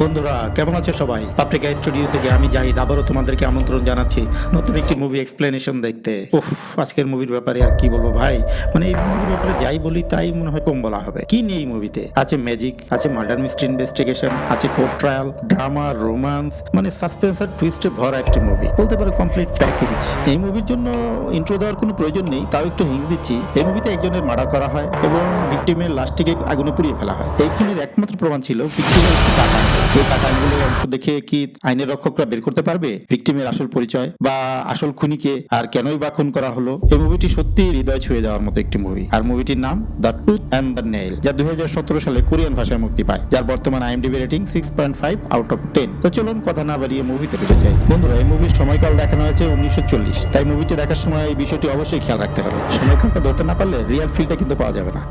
বন্ধুরা কেমন আছো সবাই? পাপরিকা স্টুডিও থেকে আমি জাহিদ আবারও তোমাদেরকে আমন্ত্রণ জানাচ্ছি নতুন একটি মুভি এক্সপ্লেনেশন দেখতে। আজকের মুভির ব্যাপারে আর কি বলবো ভাই, মানে এই মুভির ব্যাপারে যাই বলি তাই মনে হয় কম বলা হবে। কি নিয়ে এই মুভিতে আছে? ম্যাজিক আছে, মার্ডার মিস্ট্রি ইনভেস্টিগেশন আছে, কোর্ট ট্রায়াল, ড্রামা, রোমান্স, মানে সাসপেন্স আর টুইস্টে ভরা একটি মুভি, বলতে পারো কমপ্লিট প্যাকেজ। এই মুভির জন্য ইন্ট্রো দেওয়ার কোনো প্রয়োজন নেই, তাও একটু হিংস দিচ্ছি। এই মুভিতে একজনের মার্ডার করা হয় এবং ভিকটিমের লাশটিকে আগুনে পুড়িয়ে ফেলা হয়। এই খুনের একমাত্র প্রমাণ ছিল ভিকটিমের একটি কাটা। এই কাটাগুলোর অংশ দেখে কি আইনের রক্ষকরা বের করতে পারবে ভিকটিমের আসল পরিচয় বা আসল খুনিকে, আর কেনই বা খুন করা হলো? এই মুভিটি সত্যি হৃদয় ছুঁয়ে যাওয়ার মতো একটি মুভি। আর মুভিটির নাম the tooth and the nail, যা 2017 সালে কোরিয়ান ভাষায় মুক্তি পায়, যার বর্তমান IMDb রেটিং 6.5 আউট অফ 10। তো চলুন কথা না বাড়িয়ে মুভিতে ঢুকে যাই। বন্ধুরা, এই মুভির সময়কাল দেখানো হয়েছে 1940, তাই মুভিটি দেখার সময় এই বিষয়টি অবশ্যই খেয়াল রাখতে হবে। সময়কালটা ধরতে না পারলে রিয়েল ফিলটা কিন্তু পাওয়া যাবে না।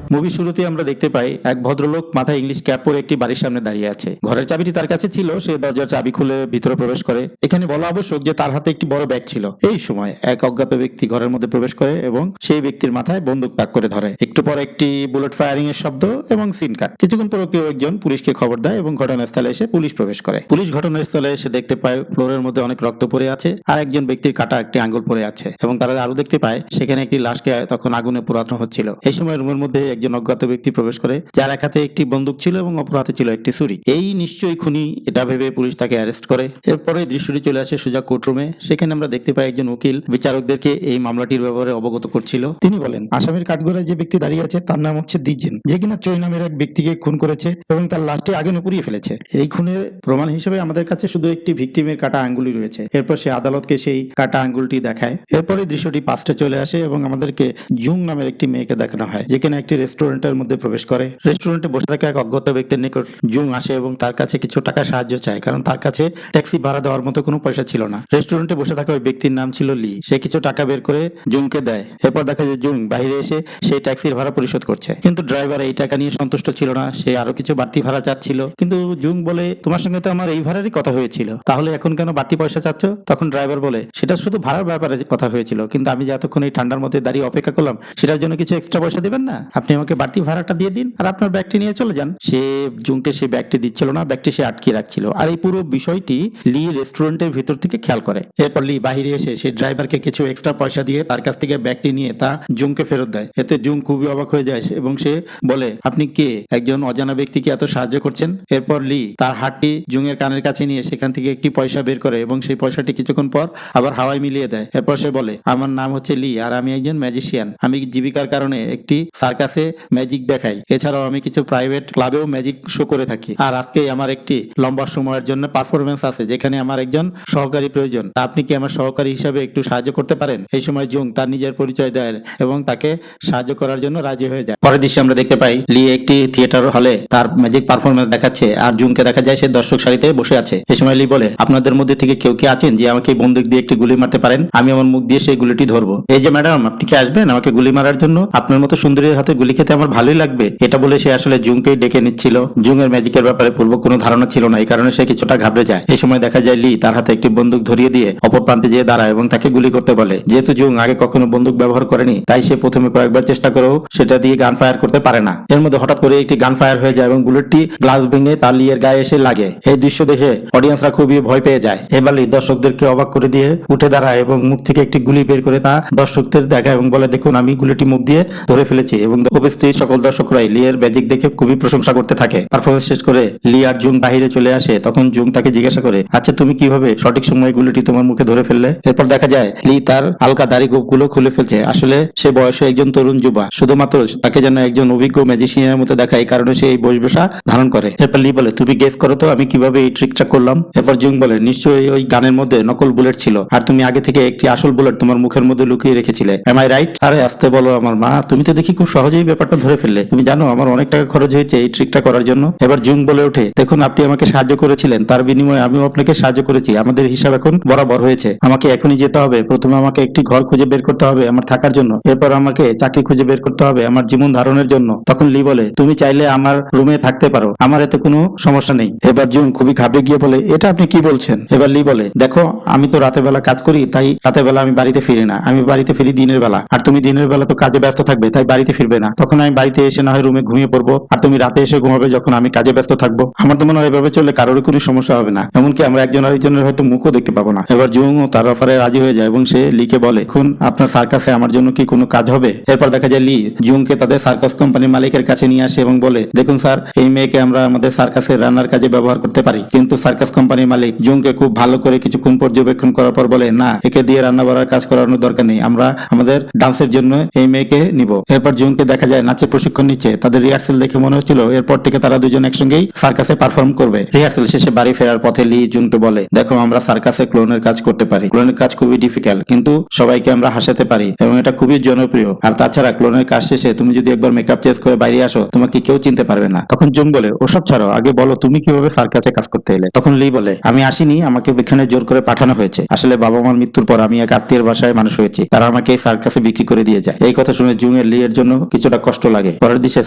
মুভি শুরুতে আমরা দেখতে পাই এক ভদ্রলোক মাথায় ইংলিশ ক্যাপ পরে একটি বাড়ির সামনে দাঁড়িয়ে আছে। ঘরের চাবিটি তার কাছে ছিল, সে দরজার চাবি খুলে ভিতরে প্রবেশ করে। এখানে বলা আবশ্যক যে তার হাতে একটি বড় ব্যাগ ছিল। এই সময় এক অজ্ঞাত ব্যক্তি ঘরের মধ্যে প্রবেশ করে এবং সেই ব্যক্তির মাথায় বন্দুক তাক করে ধরে। একটু পর একটি বুলেট ফায়ারিং এর শব্দ এবং সিন কাট। কিছুক্ষণ পর কেউ একজন পুলিশকে খবর দেয় এবং ঘটনাস্থলে এসে পুলিশ প্রবেশ করে। পুলিশ ঘটনাস্থলে এসে দেখতে পায় ফ্লোরের মধ্যে অনেক রক্ত পড়ে আছে আর একজন ব্যক্তির কাটা একটি আঙ্গুল পড়ে আছে, এবং তারা আরো দেখতে পায় সেখানে একটি লাশকে তখন আগুনে পোড়ানো হচ্ছিল। এই সময় রুমের মধ্যে একজন অজ্ঞাত ব্যক্তি প্রবেশ করে, যার এক হাতে একটি বন্দুক ছিল এবং অপর হাতে ছিল একটি ছুরি। এই নিশ্চয়ই খুনি, এটা ভেবে পুলিশ তাকে অ্যারেস্ট করে। এরপরে দৃশ্যটি চলে আসে সোজা কোর্টরুমে। সেখানে আমরা দেখতে পাই একজন উকিল বিচারকদেরকে এই মামলাটির ব্যাপারে অবগত করছিল। তিনি বলেন, আসামির কাঠগড়ায় যে ব্যক্তি দাঁড়িয়ে আছে তার নাম হচ্ছে দিজেন, যে কিনা চৈ নামের এক ব্যক্তিকে খুন করেছে এবং তার লাশটি আগুনে পুড়িয়ে ফেলেছে। এই খুনের প্রমাণ হিসেবে আমাদের কাছে শুধু একটি ভিকটিমের কাটা আঙ্গুলি রয়েছে। এরপর সে আদালতকে সেই কাটা আঙ্গুলটি দেখায়। এরপরে দৃশ্যটি পাস্টে চলে আসে এবং আমাদেরকে জুং নামের একটি মেয়েকে দেখানো হয়, যেখানে একটি রেস্টুরেন্টের মধ্যে প্রবেশ করে। রেস্টুরেন্টে বসে থাকা এক অজ্ঞাত ব্যক্তির নিকট জুং আসে এবং তার কাছে কিছু টাকা সাহায্য চায়, কারণ তার কাছে ট্যাক্সি ভাড়া দেওয়ার মতো কোনো পয়সা ছিল না। রেস্টুরেন্টে বসে থাকা ওই ব্যক্তির নাম ছিল লি। সে কিছু টাকা বের করে জুংকে দেয়। এরপর দেখা যায় জুং বাইরে এসে সেই ট্যাক্সির ভাড়া পরিশোধ করছে, কিন্তু ড্রাইভার এই টাকা নিয়ে সন্তুষ্ট ছিল না। সে আরো কিছু বাড়তি ভাড়া চাচ্ছিল, কিন্তু জুং বলে, তোমার সঙ্গে তো আমার এই ভাড়ারই কথা হয়েছিল, তাহলে এখন কেন বাড়তি পয়সা চাচ্ছ? তখন ড্রাইভার বলে, সেটা শুধু ভাড়ার ব্যাপারে কথা হয়েছিল, কিন্তু আমি যে এতক্ষণ এই ঠান্ডার মধ্যে দাঁড়িয়ে অপেক্ষা করলাম সেটার জন্য কিছু এক্সট্রা পয়সা দিবেন না? আপনি আমাকে বাড়তি ভাড়াটা দিয়ে দিন আর আপনার ব্যাগটি নিয়ে চলে যান। সে জুংকে সেই ব্যাগটি দিচ্ছিল না, ব্যাগটি সে আটকে রাখছিল। আর এই পুরো বিষয়টি লি রেস্টুরেন্টের ভিতর থেকে খেয়াল করে। এরপর লি বাহিরে এসে সেই ড্রাইভারকে কিছু এক্সট্রা পয়সা দিয়ে তার কাছ থেকে ব্যাগটি নিয়ে তা জুংকে ফেরত দেয়। এতে জুং খুবই অবাক হয়ে যায় এবং সে বলে, আপনি কে? একজন অজানা ব্যক্তিকে এত সাহায্য করছেন? এরপর লি তার হাতটি জুংয়ের কানের কাছে নিয়ে সেখান থেকে একটি পয়সা বের করে এবং সেই পয়সাটি কিছুক্ষণ পর আবার হাওয়ায় মিলিয়ে দেয়। এরপর সে বলে, আমার নাম হচ্ছে লি আর আমি একজন ম্যাজিশিয়ান। আমি জীবিকার কারণে একটি সার্কাসে ম্যাজিক দেখাই, এছাড়াও আমি কিছু প্রাইভেট ক্লাবেও ম্যাজিক শো করে থাকি। আর আজকে আমার একটি লম্বা সময়ের জন্য পারফরমেন্স আছে, যেখানে আমার একজন সহকারী প্রয়োজন। আপনি কি আমার সহকারী হিসাবে একটু সাহায্য করতে পারেন? এই সময় জুং তার নিজের পরিচয় দেয় এবং তাকে সাহায্য করার জন্য রাজি হয়ে যায়। পরের দৃশ্যে আমরা দেখতে পাই লি একটি থিয়েটার হলে তার ম্যাজিক পারফরমেন্স দেখাচ্ছে, আর জুংকে দেখা যায় সে দর্শক সারিতে বসে আছে। এই সময় লি বলে, আপনাদের মধ্যে থেকে কেউ কি আছেন যে আমাকে বন্দুক দিয়ে একটি গুলি মারতে পারেন? আমি আমার মুখ দিয়ে সেই গুলিটি ধরবো। এই যে ম্যাডাম, আপনি কি আসবেন আমাকে গুলি মারার জন্য? আপনার মতো সুন্দরীর হাতে গুলি খেতে আমার ভালোই লাগবে। এটা বলে সে আসলে জুংকেই ডেকে নিচ্ছিল। জুং এর ম্যাজিকের ব্যাপারে পূর্ব কোনো ধারণা ছিল না, এই কারণে সে কিছুটা ঘাবড়ে যায়। এই সময় দেখা যায় লি তার হাতে একটি বন্দুক ধরিয়ে দিয়ে অপর প্রান্তে যেয়ে দাঁড়ায় এবং তাকে গুলি করতে বলে। যেহেতু জুং আগে কখনো বন্দুক ব্যবহার করেনি, তাই সে প্রথমে কয়েকবার চেষ্টা করেও সেটা দিয়ে গান ফায়ার করতে পারে না। এর মধ্যে হঠাৎ করে একটি গান ফায়ার হয়ে যায় এবং বুলেটটি গ্লাস ভেঙে তার লিয়ের গায়ে এসে লাগে। এই দৃশ্য দেখে অডিয়েন্সরা খুবই ভয় পেয়ে যায়। এবার লি দর্শকদেরকে অবাক করে দিয়ে উঠে দাঁড়ায় এবং মুখ থেকে একটি গুলি বের করে তা দর্শকদের দেখায় এবং বলে, দেখুন আমি গুলিটি মুখ দিয়ে ধরে ফেলেছি। এবং উপস্থিত সকল দর্শকরাই লিয়ের ম্যাজিক দেখে খুবই প্রশংসা করতে থাকে। পারফরমেন্স শেষ করে লি আর জুং বাহিরে চলে আসে। তখন জুং তাকে জিজ্ঞাসা করে, আচ্ছা তুমি কিভাবে সঠিক সময়ে গুলিটি তোমার মুখে ধরে ফেললে? এরপর দেখা যায় লি তার হালকা দাড়ি গোঁফগুলো খুলে ফেলছে। আসলে সে বয়সে একজন তরুণ যুবা, শুধুমাত্র তাকে যেন একজন অভিজ্ঞ ম্যাজিশিয়ানের মতো দেখায়, এই কারণে সে এই বেশভূষা ধারণ করে। এরপর লি বলে, তুমি গেস করো তো আমি কিভাবে এই ট্রিকটা করলাম? এরপর জুং বলে, নিশ্চয়ই ওই গানের মধ্যে নকল বুলেট ছিল আর তুমি আগে থেকে একটি আসল বুলেট তোমার মুখের মধ্যে লুকিয়ে রেখেছিলে। M I right? আরে আস্তে বলো আমার মা, তুমি তো দেখি খুব সহজেই ব্যাপারটা ধরে ফেললে। তুমি জানো আমার অনেক টাকা খরচ হয়েছে এই ট্রিকটা করার জন্য। এবার জুং বলে ওঠে, দেখুন আপনি আমাকে সাহায্য করেছিলেন, তার বিনিময়ে আমিও আপনাকে সাহায্য করেছি। আমাদের হিসাব এখন বরাবর হয়েছে। আমাকে এখনই যেতে হবে। প্রথমে আমাকে একটি ঘর খুঁজে বের করতে হবে আমার থাকার জন্য, এরপর আমাকে চাকরি খুঁজে বের করতে হবে আমার জীবন ধারণের জন্য। তখন লি বলে, তুমি চাইলে আমার রুমে থাকতে পারো, আমার এতে কোনো সমস্যা নেই। এবার জুং খুবই ঘাবড়ে গিয়ে বলে, এটা আপনি কি বলছেন? এবার লি বলে, দেখো আমি তো রাতের বেলা কাজ করি, তাই রাতের বেলা আমি বাড়িতে ফিরি না। আমি বাড়িতে ফিরি দিনের বেলা, আর তুমি দিনের বেলা তো কাজে ব্যস্ত থাকবে, তাই বাড়িতে ফিরবে না। তখন আমি বাড়িতে এসে না হয় রুমে ঘুমিয়ে পড়বো, আর তুমি রাতে এসে ঘুমাবে যখন আমি কাজে ব্যস্ত থাকবো। আমার তো মনে হয় এভাবে চললে কারোর কোনো সমস্যা হবে না, এমনকি আমরা একজন আরেকজনের হয়তো মুখও দেখতে পাবো না। এবার জুংও তার অফারে রাজি হয়ে যায় এবং সে লিকে বলে, এখন আপনার সার্কাসে আমার জন্য কি কোনো কাজ হবে? এরপর দেখা যায় লি জুংকে তাদের সার্কাস কোম্পানির মালিকের কাছে নিয়ে আসে এবং বলে, দেখুন স্যার, এই মেয়েকে আমরা আমাদের সার্কাসের রান্নার কাজে ব্যবহার করতে পারি। কিন্তু সার্কাস কোম্পানির মালিক জুংকে খুব ভালো করে কিছুক্ষণ পর্যবেক্ষণ করার পর বলে, না, একে দিয়ে রান্না বাড়ার কাজ করানোর দরকার নেই, আমরা আমাদের ডান্সের জন্য এই মেয়েকে নিব। এরপর জুংকে দেখা যায় নাচের প্রশিক্ষণ নিচ্ছে। তাদের রিহার্সেল দেখে মনে হচ্ছিল এরপর থেকে তারা দুজন একসঙ্গেই সার্কাসে পারফর্ম করবে। রিহার্সেল শেষে বাড়ি ফেরার পথে লি জুনকে বলে, দেখো, আমরা সার্কাসে ক্লোনের কাজ করতে পারি। ক্লোনের কাজ খুবই ডিফিকাল্ট, কিন্তু সবাইকে আমরা হাসাতে পারি এবং এটা খুবই জনপ্রিয়। আর তাছাড়া ক্লোনের কাজ শেষে তুমি যদি একবার মেকআপ চেঞ্জ করে বাইরে আসো, তোমাকে কেউ চিনতে পারবে না। তখন জুং বলে, ওসব ছাড়ো, আগে বলো তুমি কিভাবে সার্কাসে কাজ করতে এলে? তখন লি বলে, আমি আসিনি, আমাকে এখানে জোর করে পাঠানো হয়েছে। আসলে বাবা মার মৃত্যুর পর আমি এক আত্মীয়ের বাসায় মানুষ হয়েছি, তারা আমাকে এই সার্কাসে বিক্রি করে দিয়ে যায়। এই কথা শুনে জুং এর লি এর জন্য কিছুটা কষ্ট লাগে। পরের দিনে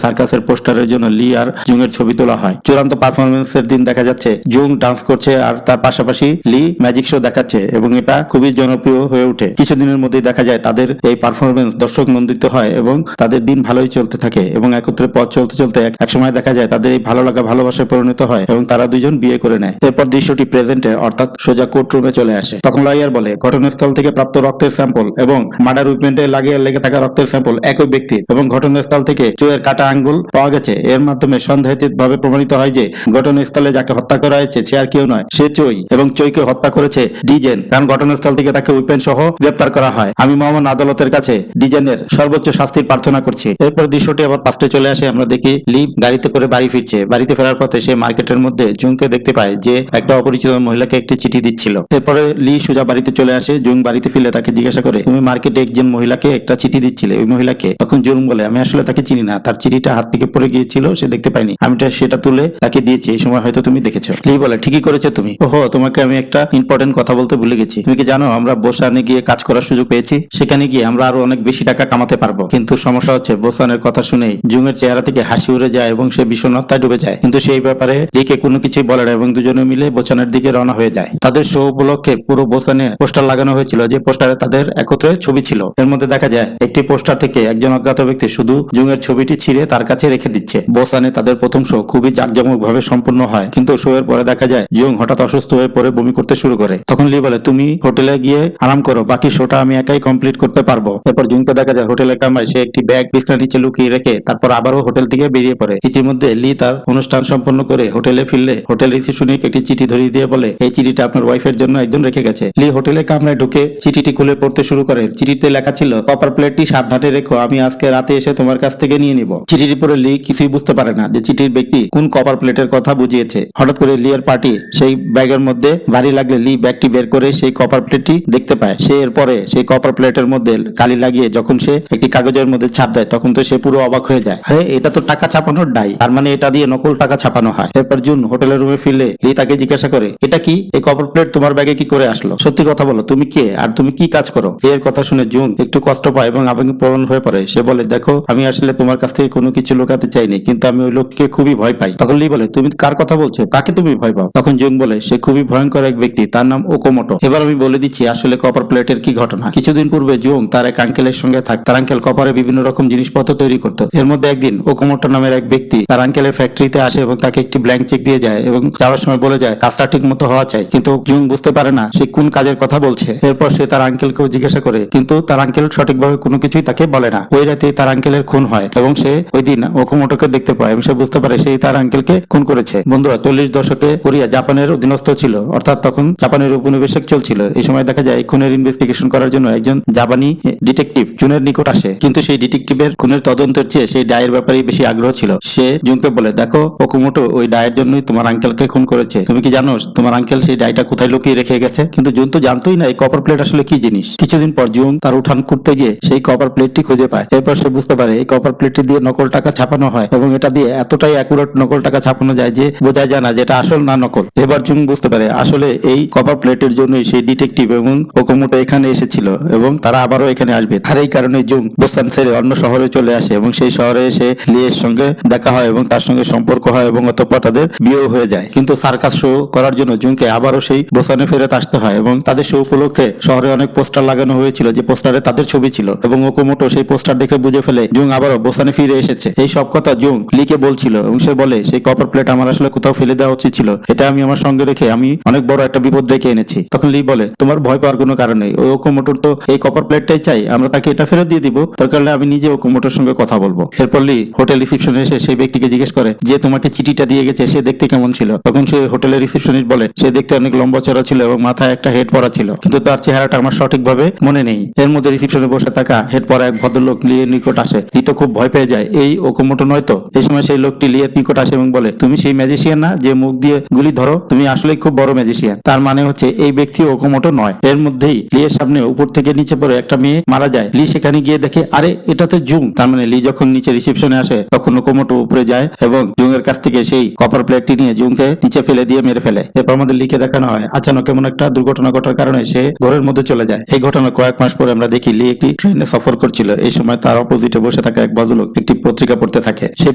সার্কাসের পোস্টারের জন্য লি আর জুং এর ছবি তোলা হয়। চূড়ান্ত পারফরমেন্সের দিন দেখা যাচ্ছে জুং ডান্স করছে আর তার পাশাপাশি লি ম্যাজিক শো দেখাচ্ছে এবং এটা খুবই জনপ্রিয় হয়ে ওঠে। কিছুদিনের মধ্যেই দেখা যায় তাদের এই পারফরমেন্স দর্শক নন্দিত হয় এবং তাদের দিন ভালোই চলতে থাকে এবং একত্রে পথ চলতে চলতে এক সময় দেখা যায় তাদের এই ভালো লাগা ভালোবাসায় পরিণত হয় এবং তারা দুজন বিয়ে করে নেয়। এরপর দৃশ্যটি প্রেজেন্টে অর্থাৎ সোজা কোর্টরুমে চলে আসে। তখন লয়ার বলে, ঘটনাস্থল থেকে প্রাপ্ত রক্তের স্যাম্পল এবং মার্ডার উইপমেন্টে লেগে থাকা রক্তের স্যাম্পল একই ব্যক্তির এবং ঘটনাস্থল থেকে চোয়ের কাটা আঙ্গুল পাওয়া গেছে। এর মাধ্যমে সন্দেহাতীত ভাবে প্রমাণিত হয় যে ঘটনাস্থলে যাকে হত্যা করা হয়েছে সে আর কেউ নয়, সে চই, এবং চইকে হত্যা করেছে ডিজেন, কারণ ঘটনাস্থল থেকে তাকে উইপেন সহ গ্রেপ্তার করা হয়। আমি মহামান আদালতের কাছে ডিজেনের সর্বোচ্চ শাস্তির প্রার্থনা করছি। এরপর দৃশ্যটি আবার পাস্টে চলে আসে। আমরা দেখি লি গাড়িতে করে বাড়ি ফিরছে। বাড়িতে ফেরার পথে সে মার্কেটের মধ্যে জুংকে দেখতে পায় যে একটা অপরিচিত মহিলাকে একটি চিঠি দিচ্ছিল। এরপরে লি সোজা বাড়িতে চলে আসে। জুং বাড়িতে ফিরলে তাকে জিজ্ঞাসা করে, তুমি মার্কেটে একজন মহিলাকে একটা চিঠি দিচ্ছিলে, ওই মহিলাকে? তখন জুং বলে, আমি আসলে তাকে চিনি না, তার চিঠিটা হাত থেকে পড়ে গিয়েছিল, সে দেখতে পাইনি, আমি সেটা তুলে তাকে দিয়েছি, এই সময় হয়তো তুমি দেখেছো। লি বলে, ঠিকই করেছো তুমি। ওহো, তোমাকে আমি একটা ইম্পর্টেন্ট কথা বলতে ভুলে গেছি। তুমি কি জানো আমরা বোসানে গিয়ে কাজ করার সুযোগ পেয়েছি? সেখানে গিয়ে আমরা আরো অনেক বেশি টাকা কামাতে পারবো। কিন্তু সমস্যা হচ্ছে, বোসানের কথা শুনেই জুং এর চেহারা থেকে হাসি উড়ে যায় এবং সে বিষণ্ণতায় ডুবে যায়। কিন্তু সেই ব্যাপারে লিকে কোনো কিছুই বলে না এবং দুজনে মিলে বোসানের দিকে রওনা হয়ে যায়। তাদের শো উপলক্ষে পুরো বোসানে পোস্টার লাগানো হয়েছিল, যে পোস্টারে তাদের একত্রে ছবি ছিল। এর মধ্যে দেখা যায় একটি পোস্টার থেকে একজন অজ্ঞাত ব্যক্তি শুধু জুং এর ছবিটি ছিঁড়ে তার কাছে রেখে দিচ্ছে। বোসানে তাদের প্রথম শো খুবই জাঁকজমক ভাবে সম্পূর্ণ হয়, কিন্তু শো এর পরে দেখা যায় জুং হঠাৎ অসুস্থ হয়ে পড়ে বমি করতে শুরু করে। তখন লি বলে, তুমি হোটেলে গিয়ে আরাম করো, বাকি শোটা আমি একাই কমপ্লিট করতে পারবো। এরপর জুংকে দেখা যায় হোটেলের কামরায় সে একটি ব্যাগ বিছানার নিচে লুকিয়ে রেখে তারপর আবারও হোটেল থেকে বেরিয়ে পড়ে। ইতিমধ্যে লি তার অনুষ্ঠান সম্পন্ন করে হোটেলে ফিরলে হোটেল রিসেপশনিক একটি চিঠি ধরিয়ে দিয়ে বলে, এই চিঠিটা আপনার ওয়াইফের জন্য একজন রেখে গেছে। লি হোটেলের কামরায় ঢুকে চিঠিটি খুলে পড়তে শুরু করে। চিঠিতে লেখা ছিল, কপার প্লেটটি সাবধানে রেখো, আমি আজকে রাতে এসে তোমার কাছ থেকে নিয়ে নিব। চিঠিটি পড়ে লি কিছুই বুঝতে পারে না যে চিঠির ব্যক্তি কোন কপার প্লেটের কথা বুঝিয়েছে। হঠাৎ করে লি এর পার্টি সেই ব্যাগের মধ্যে ভারী লাগলে লি ব্যাগটি বের করে সেই কপার প্লেটটি দেখতে পায়। সে এরপরে সেই কপার প্লেটের মধ্যে কালি লাগিয়ে যখন সে একটি কাগজের মধ্যে ছাপ দেয় তখন তো সে পুরো অবাক হয়ে যায়। আরে, এটা তো টাকা ছাপানোর ডাই, তার মানে এটা দিয়ে নকল টাকা ছাপানো হয়। এরপর জুন হোটেলের রুমে ফিরলে লি তাকে জিজ্ঞাসা করে, এটা কি, এই কপার প্লেট তোমার ব্যাগে কি করে আসলো? সত্যি কথা বলো, তুমি কে আর তুমি কি কাজ করো? এর কথা শুনে জুন একটু কষ্ট পায় এবং আবেগপ্রবণ হয়ে পড়ে। সে বলে, দেখো, আমি আসলে তোমার কাছ থেকে কোনো কিছু লুকাতে চাইনি, কিন্তু আমি ওই লোককে খুবই ভয় পাই। তখন লি বলে, তুমি কার কথা বলছো, কাকে তুমি ভয় পাও? তখন জুং বলে, সে খুবই ভয়ঙ্কর এক ব্যক্তি, তার নাম ওকোমোটো। এবার আমি বলে দিচ্ছি আসলে কপার প্লেটের কি ঘটনা। কিছুদিন পূর্বে জুং তার এক আঙ্কেলের সঙ্গে তার আঙ্কেল কপারে বিভিন্ন রকম জিনিসপত্র তৈরি করতো। এর মধ্যে একদিন ওকোমোটো নামের এক ব্যক্তি তার আঙ্কেলের ফ্যাক্টরিতে আসে এবং তাকে একটি ব্ল্যাঙ্ক চেক দিয়ে যায় এবং যাওয়ার সময় বলে যায় কাজটা ঠিক মতো হওয়া চাই, কিন্তু জুং বুঝতে পারে না সে কোন কাজের কথা বলছে। এরপর সে তার আঙ্কেলকেও জিজ্ঞাসা করে, কিন্তু তার আঙ্কেল সঠিকভাবে কোনো কিছুই তাকে বলে না। ওই রাতে তার আঙ্কেলের খুন হয় এবং সে ওই দিন ওকোমোটোকে দেখতে পায় এবং সে বুঝতে পারে সেই তার আঙ্কেলকে খুন করেছে। বন্ধুরা, 40 দশকে কোরিয়া জাপানের অধীনস্থ ছিল, অর্থাৎ তখন জাপানের উপনিবেশিক চলছিল। এই সময় দেখা যায় খুনের ইনভেস্টিগেশন করার জন্য একজন জাপানি ডিটেকটিভ জুনের নিকট আসে, কিন্তু সেই ডিটেকটিভের খুনের তদন্তের চেয়ে সেই ডায়ের ব্যাপারে বেশি আগ্রহ ছিল। সে জুনকে বলে, দেখো, ওকোমোটো ওই ডায়ের জন্যই তোমার আঙ্কেলকে খুন করেছে, তুমি কি জানো তোমার আঙ্কেল সেই ডাইটা কোথায় লুকিয়ে রেখে গেছে? কিন্তু জুন তো জানতোই না এই কপার প্লেট আসলে কি জিনিস। কিছুদিন পর জুন তার উঠান করতে গিয়ে সেই কপার প্লেটটি খুঁজে পায়। এরপর সে বুঝতে পারে এই কপার প্লেটটি দিয়ে নকল টাকা ছাপানো হয় এবং এটা দিয়ে এতটাই অ্যাকুরেট নকল টাকা ছাপানো যায় যে বোঝা যায় না যেটা আসল না নকল। এবার জুন বুঝতে পারে আসলে এই কপার প্লেটের জন্যই সেই ডিটেকটিভ এবং ওকোমোটো এখানে এসেছিল এবং তারা আবারও এখানে আসবে। আর এই কারণে জুন বোসান ছেড়ে অন্য শহরে চলে আসে এবং সেই শহরে এসে লিয়ের সঙ্গে দেখা হয় এবং তার সঙ্গে সম্পর্ক হয় এবং অতঃপর তাদের বিয়েও হয়ে যায়। কিন্তু সার্কাস শো করার জন্য জুনকে আবারও সেই বোসানে ফেরত আসতে হয় এবং তাদের শো উপলক্ষে শহরে অনেক পোস্টার লাগানো হয়েছিল যে পোস্টারে তাদের ছবি ছিল এবং ওকোমোটো সেই পোস্টার দেখে বুঝে ফেলে জুং এবং আবারও বোসানে ফিরে এসেছে। এই সব কথা জুং লিকে বলছিল এবং সে বলে সেই কপার প্লেট আমার আসলে কোথাও ফেলে দেওয়া উচিত ছিল, এটা আমি আমার সঙ্গে রেখে আমি অনেক বড় একটা বিপদ রেখে এনেছি। তখন লি বলে তোমার ভয় পাওয়ার কোনো কারণ নেই, ওই ওকোমোটোর তো এই কপার প্লেটটাই চাই, আমরা তাকে এটা ফেরত দিয়ে দিব, দরকার হলে আমি নিজে ওকোমোটোর সঙ্গে কথা বলবো। এরপর লি হোটেল রিসেপশনে এসে সেই ব্যক্তিকে জিজ্ঞেস করে যে তোমাকে চিঠিটা দিয়ে গেছে সে দেখতে কেমন ছিল। তখন সে হোটেলের রিসেপশনিস্ট বলে সে দেখতে অনেক লম্বা চড়া ছিল এবং মাথায় একটা হেড পরা ছিল, কিন্তু তার চেহারাটা আমার সঠিকভাবে মনে নেই। এর মধ্যে রিসেপশনে বসে থাকা হেড পরা এক ভদ্রলোক লিয়ের নিকট আসে। লি তো খুব ভয় পেয়ে যায়, এই ওকোমোটো নয় তো? এই সময় সেই লোকটি লিয়ের নিকট আসে এবং বলে তুমি সেই ম্যাজিশিয়ান না যে মুখ দিয়ে গুলি ধরো? তুমি আসলেই খুব বড় ম্যাজিশিয়ান। তার মানে হচ্ছে এই ব্যক্তি ওকোমোটো নয়। এর মধ্যেই লিয়ের সামনে উপর থেকে নিচে পড়ে একটা মেয়ে মারা যায়। লি সেখানে গিয়ে দেখে আরে এটা তো জুং। তার মানে লি যখন নিচে রিসেপশনে আসে তখন ওকোমোটো উপরে যায় এবং জুং এর কাছ থেকে সেই কপার প্লেটটি নিয়ে জুংকে নিচে ফেলে দিয়ে মেরে ফেলে। এরপর আমাদের লিকে দেখানো হয় আচানক এমন একটা দুর্ঘটনা ঘটার কারণে সে ঘরের মধ্যে চলে যায়। এই ঘটনা কয়েক মাস পরে আমরা দেখি লি একটি ট্রেনে সফর করছিল। এই সময় তার অপোজিটে বসে থাকা এক ভদ্রলোক একটি পত্রিকা পড়তে থাকে। সেই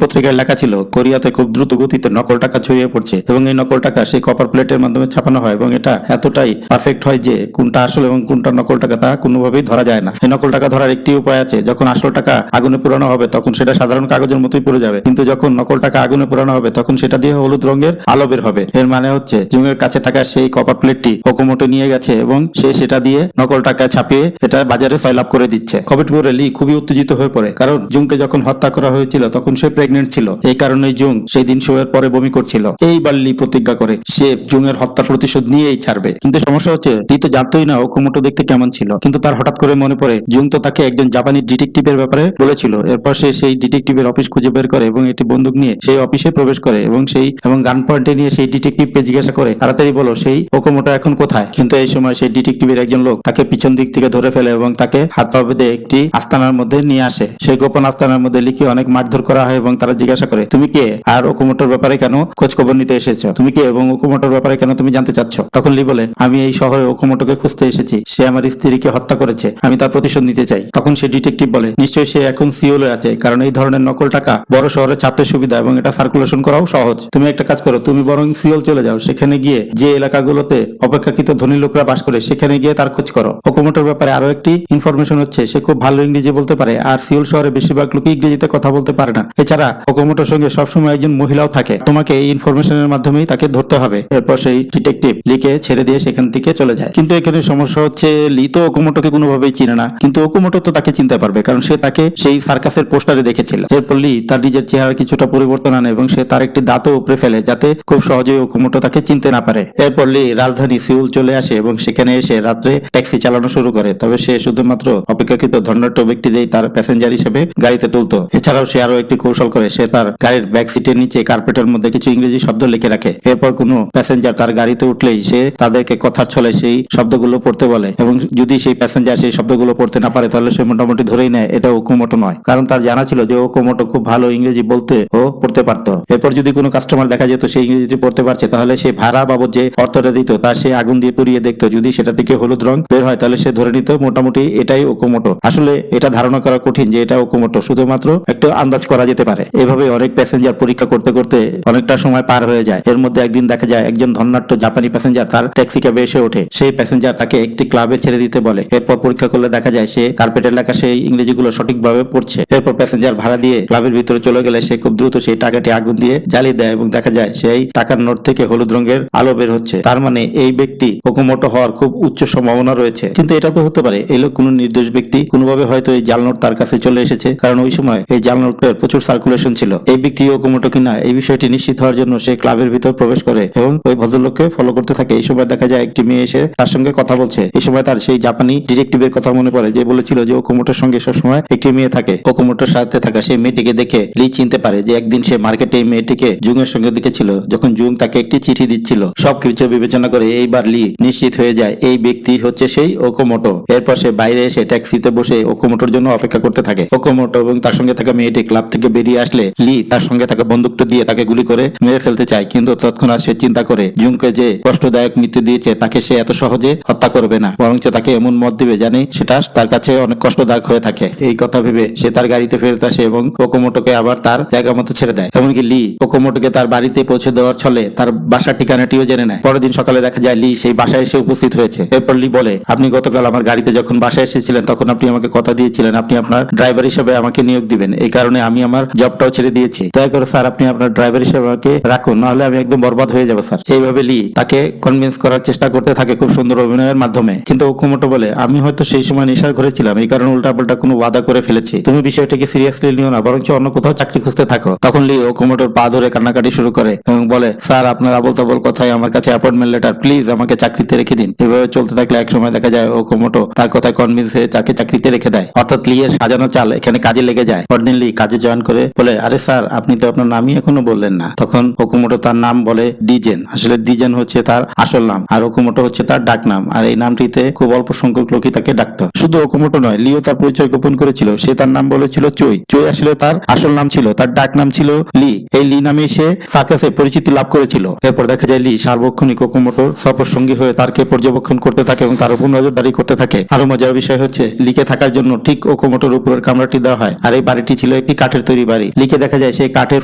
পত্রিকায় লেখা ছিল কোরিয়াতে খুব দ্রুত গতিতে নকল টাকা ছড়িয়ে পড়ছে এবং এই নকল টাকা সেই কপার প্লেটের মাধ্যমে ছাপানো হয় এবং এটা এতটাই পারফেক্ট হয় যে কোনটা আসল এবং কোনটা নকল টাকা তা কোনোভাবেই ধরা যায় না। এই নকল টাকা ধরার একটি উপায় আছে, যখন আসল টাকা আগুনে পোড়ানো হবে তখন সেটা সাধারণ কাগজের মতোই পড়ে যাবে, কিন্তু যখন নকল টাকা আগুনে পোড়ানো হবে তখন সেটা দিয়ে হলুদ রঙের আলো বের হবে। এর মানে হচ্ছে জুংয়ের কাছে থাকা সেই কপার প্লেটটি ওকোমোটো নিয়ে গেছে এবং সে সেটা দিয়ে নকল টাকা ছাপিয়ে এটা বাজারে সয়লাভ করে দিচ্ছে। খবরটি পড়ে লি খুবই উত্তেজিত হয়ে পড়ে, কারণ জুংকে যখন হত্যা করা হয়েছিল তখন সে প্রেগনেন্ট ছিল। এই কারণেই জুং সেই দিন শোয়ের পরে বমি করছিল। এইবার লি প্রতিজ্ঞা করে সে জুংয়ের হত্যার প্রতিশোধ নিয়েই ছাড়বে। কিন্তু সমস্যা হচ্ছে লি তো জানতোই না ওকোমোটো দেখতে কেমন ছিল, কিন্তু তার হঠাৎ করে মনে পড়ে জুং তো তাকে একজন জাপানি ডিটেকটিভের ব্যাপারে বলেছিল। এরপর সে সেই ডিটেকটিভের অফিস খুঁজে বের করে এবং একটি বন্দুক নিয়ে সেই অফিসে প্রবেশ করে এবং গান পয়েন্টে নিয়ে সেই ডিটেকটিভকে জিজ্ঞাসা করে তাড়াতাড়ি বলো সেই ওকোমোটো এখন কোথায়। কিন্তু এই সময় সেই ডিটেকটিভের একজন লোক তাকে পিছন দিক থেকে ধরে ফেলে এবং তাকে হাত পা বেঁধে একটি আস্তানার মধ্যে নিয়ে আসে। সেই গোপন আস্তানার মধ্যে লিকে অনেক মারধর করা হয় এবং তারা জিজ্ঞাসা করে তুমি কে আর ওকোমোটোর ব্যাপারে কেন খোঁজ খবর নিতে এসেছো, তুমি কে এবং ওকোমোটোর ব্যাপারে কেন তুমি জানতে চাচ্ছ। তখন লি বলে আমি এই শহরে ওকোমোটোকে খুঁজতে এসেছি, সে আমার স্ত্রীকে হত্যা করেছে, আমি তার প্রতিশোধ নিতে চাই। তখন সে ডিটেকটিভ বলে নিশ্চয়ই সে এখন সিওলে আছে, কারণ এই ধরনের নকল টাকা বড় শহরে ছাপতে সুবিধা এবং এটা সার্কুলেশন করাও সহজ। তুমি একটা কাজ করো, তুমি বরং সিওল চলে যাও, সেখানে গিয়ে যে এলাকাগুলোতে অপেক্ষাকৃত ধনী লোকরা বাস করে সেখানে গিয়ে তার খোঁজ করো। ওকোমোটোর ব্যাপারে আরো একটি ইনফরমেশন হচ্ছে সে খুব ভালো ইংরেজি বলতে পারে, আর সিওল শহরে বেশিরভাগ লোকই ইংরেজিতে কথা বলতে পারে না। এছাড়া ওকোমোটোর সঙ্গে সবসময় একজন মহিলাও থাকে, তোমাকে এই ইনফরমেশনের মাধ্যমেই তাকে ধরতে হবে। এরপর সেই ডিটেকটিভ লিকে ছেড়ে দিয়ে সেখান থেকে চলে যায়। কিন্তু এখানে সমস্যা হচ্ছে লি তো ওকোমোটোকে কোনোভাবেই চিনে না, কিন্তু ওকোমোটো তো তাকে চিনতে পারবে কারণ সে তাকে সেই সার্কাসের পোস্টারে দেখেছিল। এরপর লি তার নিজের চেহারা কিছুটা পরিবর্তন আনে এবং সে তার একটি দাঁতও উপরে ফেলে যাতে খুব সহজেই ওকোমোটো তাকে চিনতে না পারে। এরপর লি রাজধানী সিউল চলে আসে এবং সেখানে এসে রাত্রে ট্যাক্সি চালানো শুরু করে। তবে সে শুধুমাত্র অপেক্ষাকৃত ধনাঢ্য ব্যক্তিদের তার প্যাসেঞ্জার হিসেবে গাড়িতে তুলতো। এছাড়াও সে আরো একটি কৌশল করে, সে তার গাড়ির ব্যাক সিটের নিচে কার্পেটের মধ্যে কিছু ইংরেজি শব্দ লিখে রাখে। এরপর কোনো প্যাসেঞ্জার তার গাড়িতে উঠলেই সে তাদেরকে কথার ছলে সেই শব্দগুলো পড়তে বলে এবং যদি সেই প্যাসেঞ্জার সেই শব্দগুলো পড়তে না পারে তাহলে সে মোটামুটি ধরেই নেয় এটা ওকোমোটো নয়, কারণ তার জানা ছিল যে ওকোমোটো খুব ভালো ইংরেজি বলতে ও পড়তে পারতো। এরপর যদি কোনো কাস্টমার দেখা যেত সেই ইংরেজিটি পড়তে পারছে তাহলে সে ভাড়া বাবদ যে অর্থটা দিত তা সে আগুন দিয়ে পুড়িয়ে দেখতো, যদি সেটা থেকে হলুদ রং বের হয় তাহলে সে ধরে নিত মোটামুটি এটাই ওকোমোটো। আসলে এটা ধারণা করা কঠিন যে এটা ওকোমোটো, শুধুমাত্র একটু আন্দাজ করা যেতে পারে। এভাবে অনেক প্যাসেঞ্জার পরীক্ষা করতে করতে অনেকটা সময় পার হয়ে যায়। এর মধ্যে একদিন দেখা যায় একজন ধনাঢ্য জাপানি প্যাসেঞ্জার তার ট্যাক্সি ক্যাবে এসে ওঠে। সেই প্যাসেঞ্জার তাকে একটি ক্লাবে ছেড়ে দিতে বলে। এরপর পরীক্ষা করলে দেখা যায় সে কার্পেটের লেখা সেই ইংরেজিগুলো সঠিকভাবে পড়ছে। এরপর প্যাসেঞ্জার ভাড়া দিয়ে ক্লাবের ভিতরে চলে গেলে সে খুব দ্রুত সেই টাকাটি আগুন দিয়ে জ্বালিয়ে দেয় এবং দেখা যায় সেই টাকার নোট থেকে হলুদ রঙের আলো বের হচ্ছে। তার মানে এই ব্যক্তি ওকোমোটো হওয়ার খুব উচ্চ সম্ভাবনা রয়েছে। কিন্তু এটা তো হতে পারে এই লোক কোনো নির্দোষ ব্যক্তি, কোনোভাবে হয়তো এই জাল নোট তার কাছে চলে এসেছে, কারণ ওই সময় এই জাল নোটের প্রচুর সার্কুলেশন ছিল। এই ব্যক্তি ওকোমোটো কিনা এই বিষয়টি নিশ্চিত হওয়ার জন্য সে ক্লাবের ভিতর প্রবেশ করে এবং ওই ভদ্রলোককে ফলো করতে থাকে। এই সময় দেখা যায় একটি মেয়ে এসে তার সঙ্গে কথা বলছে। এই সময় তার সেই জাপানি ডিটেকটিভের কথা মনে পড়ে যে বলেছিল যে ওকোমোটোর সঙ্গে সবসময় একটি মেয়ে থাকে। ওকোমোটোর সাথে থাকা সেই মেয়েটিকে দেখে লি চিনতে পারে যে একদিন সে মার্কেটে এই মেয়েটিকে জুং এর সঙ্গে দেখেছিল যখন জুং তাকে একটি চিঠি দিচ্ছিল। সবকিছু বিবেচনা করে এইবার লি নিশ্চিত হয়ে যায় এই ব্যক্তি হচ্ছে সেই ওকোমোটো। এরপর সে বাইরে এসে ট্যাক্সিতে বসে ওকোমোটোর জন্য অপেক্ষা করতে থাকে। ওকোমোটো এবং তার সঙ্গে থাকা মেয়েটি ক্লাব থেকে বেরিয়ে আসলে লি তার সঙ্গে থাকা বন্দুকটা দিয়ে তাকে গুলি করে মেরে ফেলতে চায়, কিন্তু তৎক্ষণাৎ সে চিন্তা করে জুংকে যে কষ্টদায়ক মৃত্যু দিয়েছে তাকে সে এত সহজে হত্যা করবে না, বরঞ্চ তাকে এমন মত দিবে জানে সেটা তার কাছে অনেক কষ্টদায়ক হয়ে থাকে। এই কথা ভেবে সে তার গাড়িতে ফেরত আসে এবং ওকোমোটোকে আবার তার জায়গা মতো ছেড়ে দেয়। এমনকি লি ওকোমোটোকে তার বাড়িতে পৌঁছে দেওয়ার ছলে তার বাসার ঠিকানাটিও জেনে নেয়। পরের দিন সকালে দেখা যায় লি সেই বাসায় এসে উপস্থিত হয়েছে। এরপর লি বলে আপনি গতকাল আমার গাড়িতে যখন বাসায় এসেছিলেন তখন আপনি আমাকে কথা দিয়েছিলেন আপনি আপনার ড্রাইভারের হিসেবে আমাকে নিয়োগ দিবেন, এই কারণে আমি আমার জবটাও ছেড়ে দিয়েছি। দয়া করে স্যার আপনি আপনার ড্রাইভার হিসেবে আমাকে রাখুন, নাহলে আমি একদম বরবাদ হয়ে যাবো স্যার। এইভাবে লি তাকে কনভিন্স করার চেষ্টা করতে থাকে খুব সুন্দর অভিনয়ের মাধ্যমে। কিন্তু ওকুমোটো বলে, আমি হয়তো সেই সময় নেশার ঘরে ছিলাম, এই কারণে উল্টাপাল্টা কোনো ওয়াদা করে ফেলেছি। তুমি বিষয়টাকে সিরিয়াসলি নিও না, বরঞ্চ অন্য কোথাও চাকরি খুঁজতে থাকো। তখন লি ওকুমোটোর পা ধরে কান্নাকাটি শুরু করে এবং বলে, স্যার আপনার আবল তাবল কথায় আমার কাছে অ্যাপয়েন্টমেন্ট লেটার, প্লিজ আমাকে চাকরিতে রেখে দিন। এভাবে চলতে থাকলে এক সময় দেখা যায় ওকুমোটো তার কথায় কনভিন্স হয়ে তাকে চাকরিতে রেখে দেয়। অর্থাৎ লি এর সাজানো চাল এখানে কাজে লেগে যায়। পরদিন লি কাজে জয়েন করে বলে, আরে স্যার আপনি তো আপনার নামই এখনো বললেন না। তখন ওকুমোটো তার নাম বলে ডিজেন। আসলে ডিজেন হচ্ছে তার আসল নাম, আর ওকুমোটো হচ্ছে তার ডাক নাম। আর এই নামটিতে খুব অল্প সংখ্যক লোকই তাকে ডাকতো। শুধু ওকুমোটো নয়, লিও তার পরিচয় গোপন করেছিল। সে তার নাম বলেছিল চই। চই আসলে তার আসল নাম ছিল, তার ডাক নাম ছিল লি। এই লি নামে সে সার্কাসে পরিচিতি লাভ করেছিল। এরপর দেখা যায় লি সার্বক্ষণিক ওকুমোটোর সফর সঙ্গী হয়ে তারকে পর্যবেক্ষণ করতে থাকে এবং তার উপর নজরদারি করতে থাকে। আরো মজার বিষয় হচ্ছে, লিকে থাকার জন্য ঠিক ওকুমোটোর উপরের কামরাটি দেওয়া হয়, আর এই বাড়িটি ছিল একটি কাঠের তৈরি বাড়ি। লিকে দেখা যায় সেই কাঠের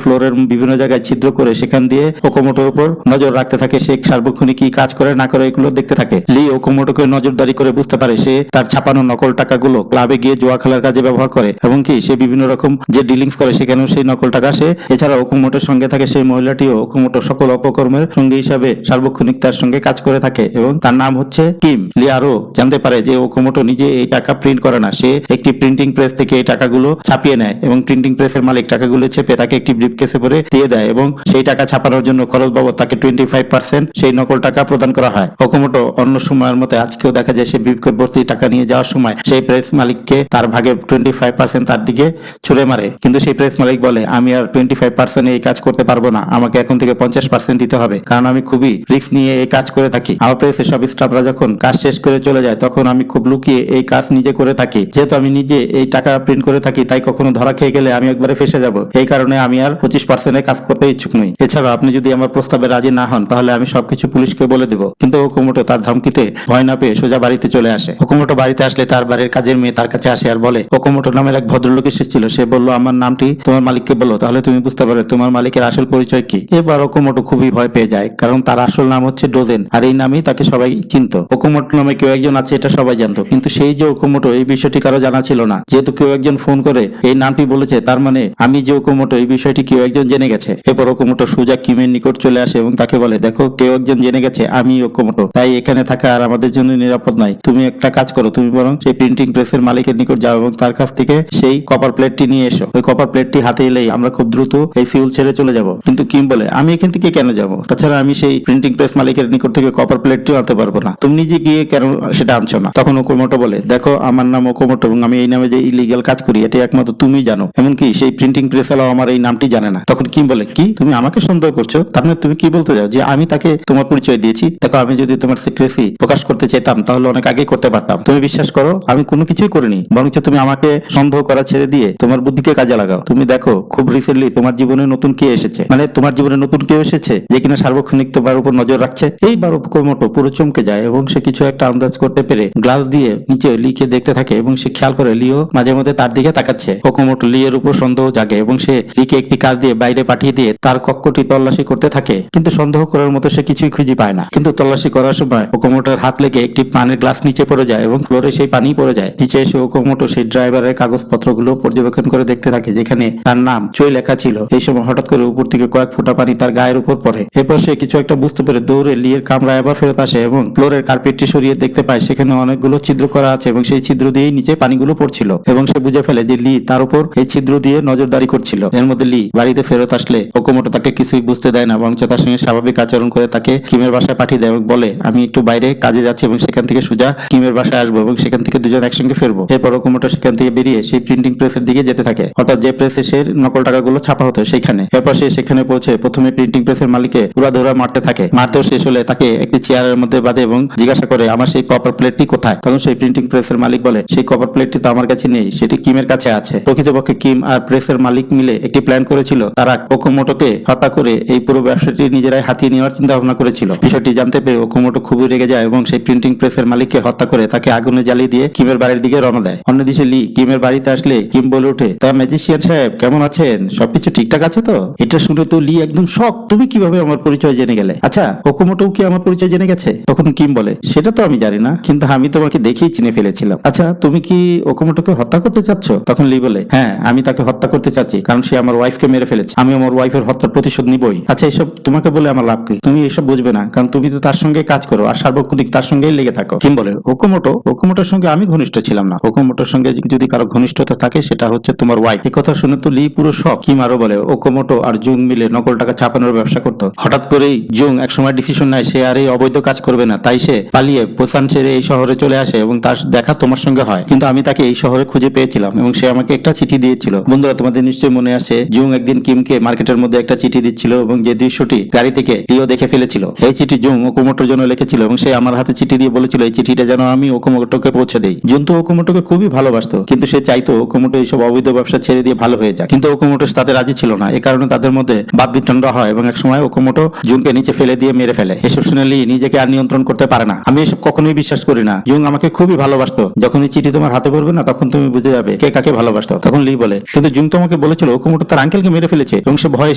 ফ্লোরের বিভিন্ন জায়গায় ছিদ্র করে সেখান দিয়ে ওকুমোটোর উপর নজর রাখতে থাকে। সে সার্বক্ষণিক কি কাজ করে না করে এগুলো দেখতে থাকে। লি ওকুমোটোকে নজরদারি করে বুঝতে পারে সে তার ছাপানো নকল টাকাগুলো ক্লাবে গিয়ে জুয়া খেলার কাজে ব্যবহার করে, এবং কি সে বিভিন্ন রকম যে ডিলিংস করে সেখানেও সেই নকল টাকা সে। এছাড়া ওকুমোটোর সঙ্গে থাকে সেই মহিলাটিও ওকুমোটোর সকল অপকর্মের সঙ্গী হিসাবে সার্বক্ষণিক তার সঙ্গে কাজ করে থাকে, এবং তার নাম হচ্ছে কিম। লি আরো জানতে পারে যে ওকুমোটো নিজে এই টাকা প্রিন্ট করে না, সে একটি প্রিন্টিং প্রেস থেকে এই টাকাগুলো ছাপিয়ে নেয় এবং প্রিন্টিং প্রেসের মালিক টাকাগুলো চেপে তাকে একটি ব্রিফকেসে ভরে দিয়ে দেয়, এবং সেই টাকা ছাপানোর জন্য খরচ বাবদ তাকে 25% সেই নকল টাকা প্রদান করা হয়। ওকুমোটো অন্য সময়ের মতো আজকেও দেখা যায় সে ব্রিফকেস ভর্তি টাকা নিয়ে যাওয়ার সময় সেই প্রেস মালিককে তার ভাগের 25% তার দিকে ছুড়ে মারে। কিন্তু সেই প্রেস মালিক বলে, আমি আর 25% এই কাজ করতে পারবো না, আমাকে এখন থেকে 50% দিতে হবে, কারণ আমি খুবই রিস্ক নিয়ে এই কাজ করে থাকি। আমার প্রেসে সব স্টাফরা যখন কাজ শেষ করে চলে যায় তখন আমি খুব লুকিয়ে এই কাজ নিজে করে থাকি। যেহেতু আমি নিজে এই টাকা প্রিন্ট করে থাকি, তাই কখনো ধরা খেয়ে গেলে আমি একবারে ফেসে যাব। এই কারণে আমি আর 25% কাজ করতে ইচ্ছুক নই। এছাড়া আপনি যদি আমার প্রস্তাবে রাজি না হন তাহলে আমি সবকিছু পুলিশকে বলে দেব। কিন্তু ওকুমোটো তার ধমকিতে ভয় না পেয়ে সোজা বাড়িতে চলে আসে। ওকুমোটো বাড়িতে আসলে তার বাড়ির কাজের মেয়ে তার কাছে আসে আর বলে, ওকুমোটো নামের এক ভদ্রলোক এসেছিল, সে বলল আমার নামটি তোমার মালিককে বলো, তাহলে তুমি বুঝতে পারবে তোমার মালিকের আসল পরিচয় কি। এবার ওকুমোটো খুবই ভয় পেয়ে যায়, কারণ তার আসল নাম হচ্ছে ডোজেন, আর এই নামেই তাকে সবাই চিনত। ওকুমোটো নামে কেউ একজন আছে এটা সবাই জানতো, কিন্তু সেই যে ওকুমোটো এই বিষয়টি কারো জানা ছিল না। যেহেতু কেউ একজন ফোন করে এই নামটি বলেছে, তার মানে আমি যে ওকুমোটো এই বিষয়টি কেউ একজন জেনে গেছে। এরপর ওকুমোটো সোজা কিমের নিকট চলে আসে এবং তাকে বলে, দেখো কেউ একজন জেনে গেছে আমি ওকুমোটো, তাই এখানে থাকা আর আমাদের জন্য নিরাপদ নয়। তুমি একটা কাজ করো, তুমি বরং সেই প্রিন্টিং প্রেসের মালিকের নিকট যাও এবং তার কাছ থেকে সেই কপার প্লেটটি নিয়ে এসো। ওই কপার প্লেটটি হাতে এলেই আমরা খুব দ্রুত এই সিউল ছেড়ে চলে যাব। কিন্তু কিম বলে, আমি এখান থেকে কেন যাব? তাছাড়া আমি সেই প্রিন্টিং প্রেস মালিকের নিকট থেকে কপার প্লেটটিও আনতে পারবো না, তুমি নিজে গিয়ে কেন সেটা আনছো না? তখন ওকুমোটো বলে, দেখো আমার নাম ওকুমোটো এবং আমি এই নামে যে ইলিগাল কাজ করি এটি একমাত্র তুমি জানো, এমনকি সেই প্রিন্টিং প্রেস ওয়ালাও আমার এই নামটি জানে না। তখন কিম বলে, কি তুমি আমাকে সন্দেহ করছো? তার মানে তুমি কি বলতে চাও যে আমি তাকে তোমার পরিচয় দিয়েছি? দেখো আমি যদি তোমার সিক্রেসি প্রকাশ করতে চাইতাম তাহলে অনেক আগে করতে পারতাম। তুমি বিশ্বাস করো আমি কোনো কিছুই করিনি, বরঞ্চ তুমি আমাকে সন্দেহ করা ছেড়ে দিয়ে তোমার বুদ্ধিকে কাজে লাগাও। তুমি দেখো খুব রিসেন্টলি তোমার জীবনে নতুন কে এসেছে, মানে তোমার জীবনে নতুন কেউ এসেছে যে কিনা সার্বক্ষণিক তোমার উপর নজর রাখছে। এইবার ওকুমোটো পুরো চমকে যায় এবং সে কিছু একটা আন্দাজ করতে পেরে গ্লাস দিয়ে নিচে লিকে দেখতে থাকে এবং সে খেয়াল করে লিও মাঝে মধ্যে তার দিকে তাকাচ্ছে। ওকুমোটো লিয়ের উপর সন্দেহ জাগে এবং সে লিকে একটি কাজ দিয়ে বাইরে পাঠিয়ে দিয়ে তার কক্ষটি তল্লাশি করতে থাকে, কিন্তু সন্দেহ করার মতো সে কিছুই খুঁজে পায় না। কিন্তু তল্লাশি করার সময় ওকুমোটোর হাত লেগে একটি পানির গ্লাস নিচে পড়ে যায় এবং ফ্লোরে সেই পানি পড়ে যায়। নিচে এসে ওকুমোটো সেই ড্রাইভারের কাগজপত্রগুলো পর্যবেক্ষণ করে দেখতে থাকে যেখানে তার নাম চই লেখা ছিল। এই সময় হঠাৎ করে উপর থেকে কয়েক ফোঁটা পানি তার গায়ের উপর পড়ে। এরপর সে কিছু একটা বুঝতে পেরে দৌড়ে লিয়ের কামরায় আবার ফেরত আসে এবং ফ্লোরের কার্পেটটি সরিয়ে দেখতে পায় সেখানে অনেকগুলো ছিদ্র করা আছে এবং সেই ছিদ্র দিয়েই নিচে পানিগুলো পড়ছিল, এবং সে বুঝে ফেলে যে লি তার উপর এই ছিদ্র দিয়ে নজরদারি করছিল। এর মধ্যে লি বাড়িতে ফেরত আসলে ওকুমোটো তাকে কিছুই বুঝতে দেয় না, বরঞ্চ তার সঙ্গে স্বাভাবিক আচরণ করে তাকে কিমের বাসায় পাঠিয়ে দেয় এবং বলে, আমি একটু বাইরে কাজে যাচ্ছি এবং সেখান থেকে সোজা কিমের বাসায় আসবো এবং সেখান থেকে দুজন একসঙ্গে ফিরবো। এরপর ওকুমোটো সেখান থেকে বেরিয়ে সেই প্রিন্টিং প্রেসের দিকে যেতে থাকে, অর্থাৎ যে প্রেসে সে নকল টাকাগুলো ছাপা হতো সেইখানে। এরপর সে সেখানে পৌঁছে প্রথমে প্রিন্টিং প্রেসের মালিককে উড়াধুরা মারতে থাকে। মারতেও শেষ হলে তাকে একটি চেয়ারের মধ্যে বাঁধে এবং জিজ্ঞাসা করে, আমার সেই কপার প্লেটটি কোথায়? তখন সেই প্রিন্টিং প্রেসের মালিক বলে, সেই কপার প্লেটটি তো আমার কাছে নেই, সেটি কিমের কাছে আছে। প্রকৃতপক্ষে কিম আর প্রেসের মালিক মিলে একটি প্ল্যান করেছিল, তারা ওকুমোটোকে হত্যা করে এই পুরো ব্যবসাটি নিজেরাই হাতিয়ে নেওয়ার চিন্তা ভাবনা করেছিল। বিষয়টি জানতে পেরে ওকুমোটো খুবই রেগে যায় এবং সেই প্রিন্টিং প্রেসের মালিককে হত্যা করে তাকে আগুনে জ্বালিয়ে দিয়ে কিমের বাড়ির দিকে রওনা দেয়। অন্যদিকে লি কিমের বাড়িতে আসলে কিম বলে ওঠে, তা ম্যাজিশিয়ান সাহেব কেমন আছেন? সবকিছু ঠিকঠাক আছে তো? এটা শুনে তো লি একদম শক, তুমি কিভাবে আমার পরিচয় জেনে গেলে? আচ্ছা ওকুমোটো কি আমার পরিচয় জেনে গেছে? তখন কিম বলে, সেটা তো আমি জানি না, কিন্তু আমি তোমাকে দেখেই চিনে ফেলেছিলাম। আচ্ছা তুমি কি ওকুমোটোকে হত্যা করতে চাও? চাচ্ছ? তখন লি বলে, হ্যাঁ আমি তাকে হত্যা করতে চাচ্ছি, কারণ সে আমার ওয়াইফকে মেরে ফেলেছে, আমি আমার ওয়াইফের হত্যার প্রতিশোধ নিবই। আচ্ছা এসব তোমাকে বলে আমার লাভ কি? তুমি এসব বুঝবে না, কারণ তুমি তো তার সঙ্গে কাজ করো আর সার্বক্ষণিক তার সঙ্গেই লেগে থাকো। কিম বলে, ওকোমোটোর সঙ্গে আমি ঘনিষ্ঠ ছিলাম না। ওকোমোটোর সঙ্গে যদি কারো ঘনিষ্ঠতা থাকে সেটা হচ্ছে তোমার ওয়াইফ। এই কথা শুনে তো লি পুরো শক। কিম আরো বলে, ওকোমোটো আর জুং মিলে নকল টাকা ছাপানোর ব্যবসা করতো। হঠাৎ করেই জুং একসময় ডিসিশন নেয় সে আর এই অবৈধ কাজ করবে না, তাই সে পালিয়ে পোসান ছেড়ে এই শহরে চলে আসে এবং তার দেখা তোমার সঙ্গে হয়। কিন্তু আমি তাকে এই শহরে খুঁজে পেয়েছিলাম এবং সে আমাকে একটা চিঠি দিয়েছিল। বন্ধুরা তোমাদের নিশ্চয়ই মনে আছে জুং একদিন কিমকে মার্কেটের মধ্যে একটা চিঠি দিচ্ছিল এবং যে দৃশ্যটি গাড়ি থেকে লিও দেখে ফেলেছিল। এই চিঠি জুং ওকোমোটোর জন্য লিখেছিল এবং সে আমার হাতে চিঠি দিয়ে বলেছিল এই চিঠিটা যেন আমি ওকোমোটোকে পৌঁছে দেই। জুন তো ওকোমোটোকে খুবই ভালোবাসতো, কিন্তু সে চাইতো ওকোমোটো এইসব অবৈধ ব্যবসা ছেড়ে দিয়ে ভালো হয়ে যায়, কিন্তু ওকোমোটো তাতে রাজি ছিল না। এ কারণে তাদের মধ্যে বাদ বিতণ্ডা হয় এবং এক সময় ওকোমোটো জুনকে নিচে ফেলে দিয়ে মেরে ফেলে। এসব শুনে লি নিজেকে আর নিয়ন্ত্রণ করতে পারে না। আমি এসব কখনোই বিশ্বাস করি না। জুং আমাকে খুবই ভালোবাসতো। যখন এই চিঠি তোমার হাতে পড়বে না তখন তুমি বুঝে যাবে কে কাকে ভালোবাসতো। তখন লি বলে, কিন্তু জুং তোমাকে বলেছিল ওকোমোটো তার আঙ্কেলকে মেরে ফেলেছে এবং সে ভয়ে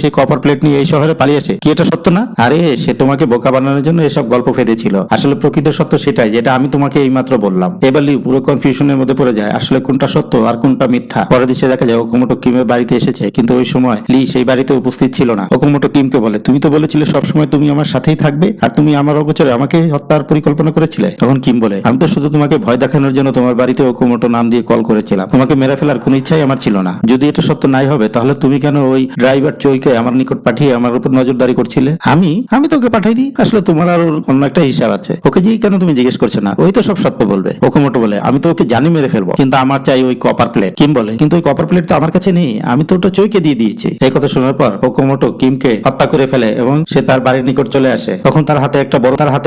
সেই কপার প্লেট নিয়ে এই শহরে পালিয়ে আসে। কি এটা সত্য না? আরে সে তোমাকে বোকা বানানোর জন্য এসব গল্প ফেঁদেছিল। আসলে প্রকৃত সত্য সেটাই যেটা আমি তোমাকে এইমাত্র বললাম। এবার লি পুরো কনফিউশনের মধ্যে পড়ে যায়, আসলে কোনটা সত্য আর কোনটা মিথ্যা। পরের দিকে দেখা যায় ওকোমোটো কিমের বাড়িতে এসেছে, কিন্তু ওই সময় লি সেই বাড়িতে উপস্থিত ছিল না। ওকোমোটো কিমকে বলে, তুমি তো বলেছিলে সবসময় তুমি আমার সাথেই থাকবে আর তুমি আমার অগোচরে আমাকে হত্যার পরিকল্পনা করেছিলে। তখন কিম বলে, আমি তো শুধু তোমাকে ভয় দেখানোর জন্য তোমার বাড়িতে ওকোমোটো নাম দিয়ে কল করেছিলাম। তোমাকে মেরে ফেলার কোনো ইচ্ছাই আমার ছিল না। যদি এটা সত্য নাই হবে তাহলে তুমি কেন ওই ড্রাইভার চইকে আমার নিকট পাঠিয়ে আমার উপর নজরদারি করছিলে? আমি তোকে পাঠাইনি। আসলে তোমার আর ওর অন্য একটা হিসাব আছে। ওকে যে কেন তুমি জিজ্ঞেস করছো না? ওই তো সব সত্য বলবে। ওকোমোটো বলে, আমি তো ওকে জানি মেরে ফেলবো, কিন্তু আমার চাই ওই কপার প্লেট। কিম বলে, কিন্তু ওই কপার প্লেট তো আমার কাছে নেই, আমি তো ওটা চইকে দিয়ে দিয়েছি। এই কথা শোনার পর ওকোমোটো কিমকে হত্যা করে ফেলে এবং সে তার বাড়ির নিকট চলে আসে। তখন তার হাতে